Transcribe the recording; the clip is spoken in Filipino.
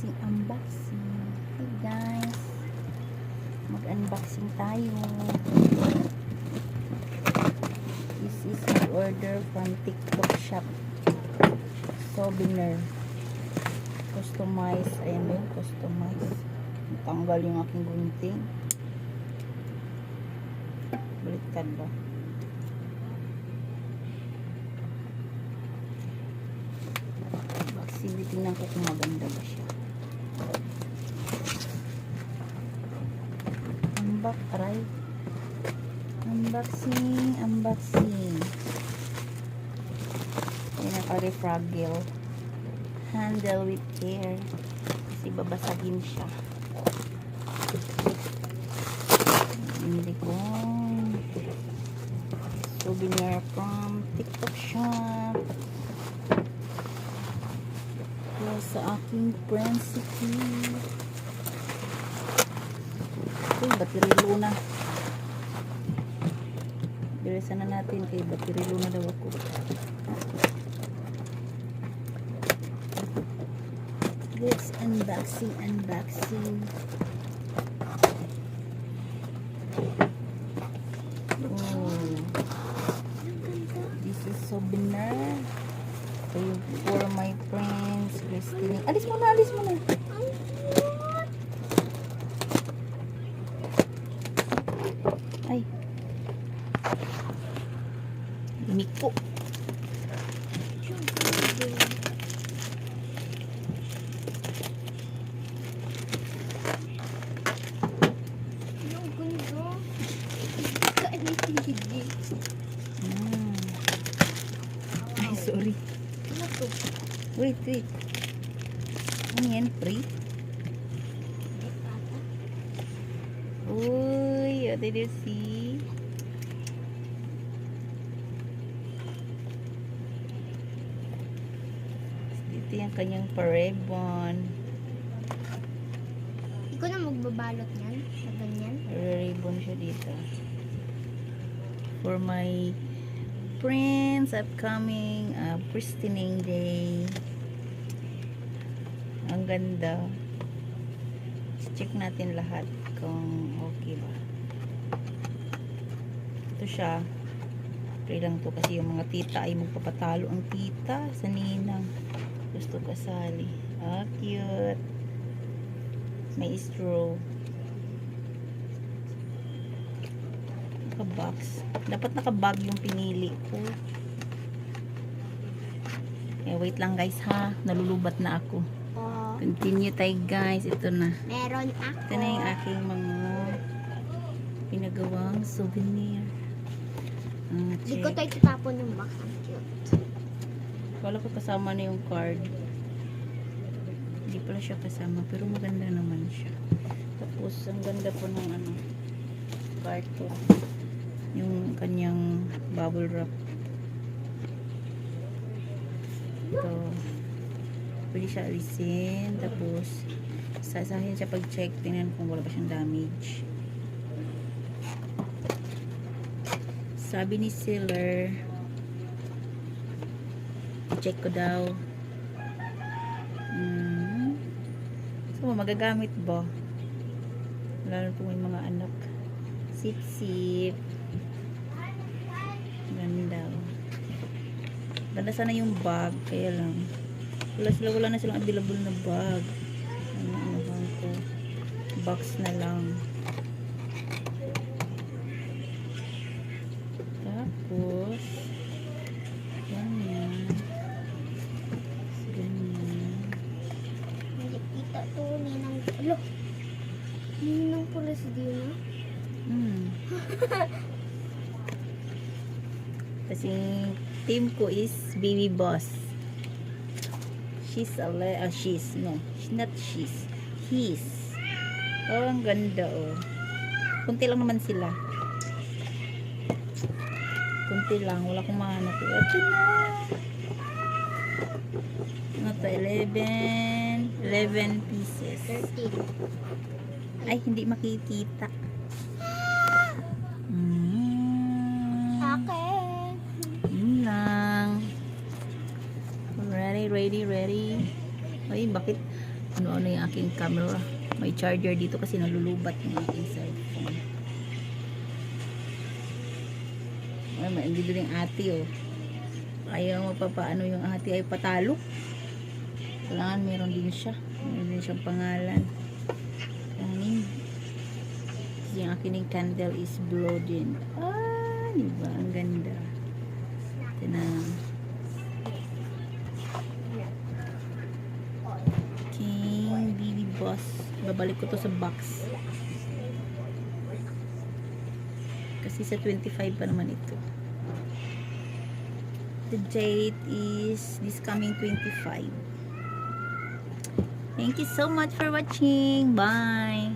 Unboxing. Hey guys, mag-unboxing tayo. This is my order from TikTok shop. Souvenir. Customize. Ayan ba yung customize? Tanggal yung aking gunting. Baliktad ba? Tingnan ko kung maganda ba siya. Unboxing. Yan ang fragile. Handle with care. Kasi babasagin siya. Hindi ko. Souvenir from TikTok shop. Sa aking prinsipy. Uy, battery luna. Diresan na natin kay battery luna daw ako. Let's unboxing. Oh. This is souvenir. For my friends, Christine. Alis mo na. Ay. Limik po. Ay, sorry. Wait. Ano yan? Free? Uy, what did you see? Dito yung kanyang pa-ribbon. Hindi ko na magbabalot yan. Sa ganyan. Ribbon siya dito. For my friends upcoming christening day. Ang ganda. Check natin lahat kung okay ba. Ito siya. Pray lang to kasi yung mga tita ay magpapatalo ang tita sa ninang. Gusto kasali. Cute. May straw. Naka-box. Dapat naka-bag yung pinili ko. Wait lang guys ha. Nalulubat na ako. Continue tayo guys. Ito na. Meron ako. Ito na yung aking mga pinagawang souvenir. Hindi ko tayo tatapon ng box. Ang cute. Wala ko kasama na yung card. Hindi pala siya kasama. Pero maganda naman siya. Tapos ang ganda po ng carton. Yung kanyang bubble wrap. Ito. Pwede siya alisin. Tapos sasahin siya pag-check. Tingnan kung wala pa siyang damage. Sabi ni seller, i-check ko daw. So magagamit ba? Lalo po may mga anak. Sip. Ganda. Ganda sana yung bag. Kaya lang wala na silang available na bag. Ano ko, box na lang. Tapos ganyan. Nakikita to ninang. Alo. Ninang pula si Dina. Kasi team ko is Baby Boss. She's not she's. He's. Oh, ang ganda oh. Kunti lang naman sila. Kunti lang. Wala akong mahanap. Ito na. Ano to? 11 pieces. 13. Ay, hindi makikita. Akin. Yun lang. Ready. Ay, bakit ano-ano yung aking camera. May charger dito kasi nalulubat yung aking cellphone. Ay, maindito yung ate oh. Ayaw mapapaano yung ate ay patalo. Kailangan meron din siya. Meron din siyang pangalan. Kanin. Kasi yung aking candle is blow din. Ah, diba? Ang ganda. Ito na. King Baby Boss. Babalik ko to sa box. Kasi sa 25 pa naman ito. The date is this coming 25. Thank you so much for watching. Bye.